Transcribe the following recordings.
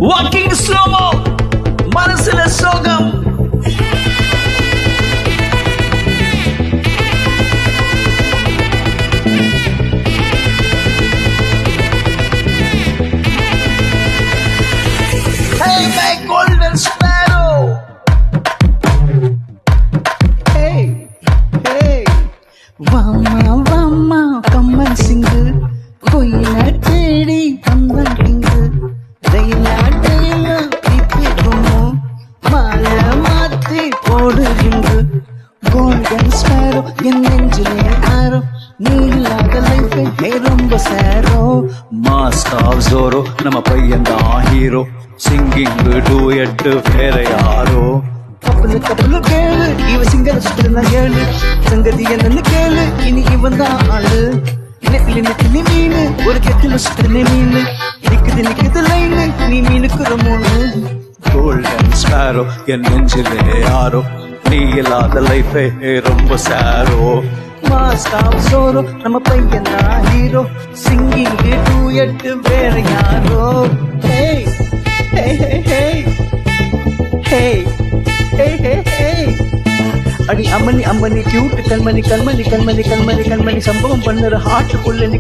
walking slo-mo மனசுல சோகம் Hey my golden sparrow Hey hey வாமா வாமா கம்மன் சிங்கு கோயில தேடி வந்தான் கிங்கு ரயிலா டெயிலா பிப்பிடுமோ மாலை மாத்தி போடுகிங்கு கோல்டன் ஸ்பேரோ என் நெஞ்சிலே ஆரோ நீ இல்லாத லைஃபே ரொம்ப சேரோ மாஸ்க் ஆஃப் ஜோரோ நம்ம பையன் தான் ஹீரோ சிங்கிங் டூயட் வேற யாரோ கப்பலு கேளு இவ சிங்கர சுத்திருந்தா கேளு சங்கதி என்னன்னு கேளு இனி இவன் தான் ஆளு நெத்திலி மீனு ஒரு கெட்டில சுத்திருந்தே மீனு நிக்குது லைனு நீ மீனுக்கு ரொமோனு கோல்டன் ஸ்பேரோ என் நெஞ்சிலே யாரோ நீ இல்லாத லைஃபே ரொம்ப சேரோ மாஸ்டா சோரோ நம்ம பையன் தான் ஹீரோ சிங்கிங் டூயட் வேற யாரோ ஹே ஹே ஹே ஹே ஹே ஹே ஹே அடி அம்மனி கியூட் கண்மணி சம்பவம் பண்ணுற ஹார்ட் குள்ளனி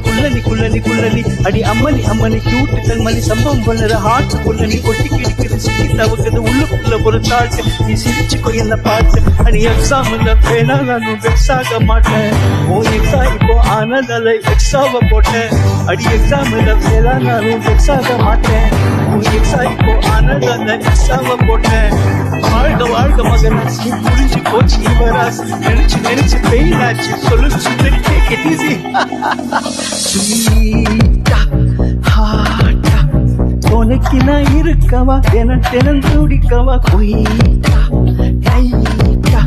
அடி அம்மனி கியூட் கண்மணி சம்பவம் பண்ணுற ஹார்ட் குள்ளனி கொட்டி கிடிக்கிற சிக்கி தவக்குது உள்ளுக்குள்ள ஒரு தாட்டு நீ சிரிச்சுக்கோ என்ன பாட்டு அடி எக்ஸாம்ல வேணா நானும் வெக்ஸ் ஆக மாட்டேன் ஓ எக்ஸா இப்போ ஆனதால எக்ஸாவை போட்டேன் அடி எக்ஸாம்ல வேணா நானும் வெக்ஸ் ஆக மாட்டேன் ஓ எக்ஸா இப்போ ஆனதால எக்ஸாவை போட்டேன் வாழ்க மகனாச்சு புரிஞ்சு போச்சு இவராசி நினைச்சு பெயினாச்சு சொல்லு சுந்தரி take it easy ஸ்வீட்டா ஹாட்டா உனக்கு நான் இருக்கவா தினம் துடிக்கவா கொய்ட்டா டைட்டா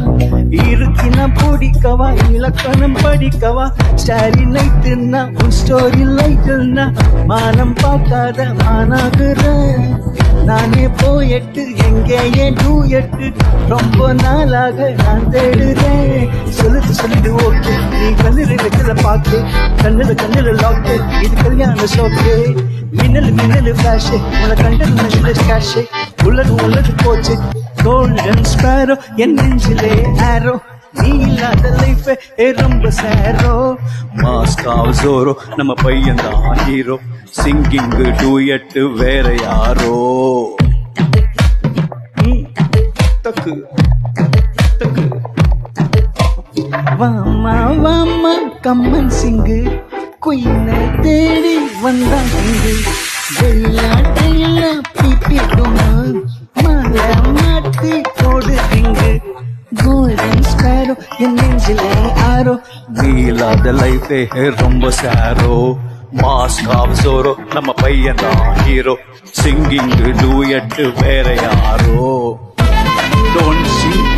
இருக்கு நான் பிடிக்கவா இலக்கணம் படிக்கவா ஸ்டாரி நைட்டுன்னா உன் ஸ்டோரி லைட்டுன்னா மானம் பார்க்காத மானாகுறேன் நானே போயட்டு எங்கேயே டூயட்டு ரொம்ப நாளாக நான் தேடுறேன் சொல்லிட்டு ஓகே நீ கண்ணில் பார்த்து கண்ணில் லாக்கு இது கல்யாண ஷோக்கு மின்னல் ஃபிளாஷு உன கண்டது கேஷு உள்ளது போச்சு கோல்டன் ஸ்பேரோ என் நெஞ்சிலே ஆரோ நீ இல்லாத லைஃப் ரொம்ப சேரோ மாஸ்க் ஆஃப் ஜோரோ நம்ம பையன் தான் ஹீரோ சிங்கிங் டூயட் வேற யாரோ தக்கு வாமா கம்மன் சிங்கு குயின தேடி வந்தான் சிங்கு வெள்ளாட்டையில பிப்பிடுமா மாலை மாட்டி போடுறீங்க கோல்டன் ஸ்பேரோ என் நெஞ்சிலே ஆரோ நீ இல்லாத லைஃபே ரொம்ப சேரோ மாஸ்க் ஆஃப் ஜோரோ நம்ம பையன் தான் ஹீரோ சிங்கிங் டூயட் வேற யாரோ டோன்ட் சிங்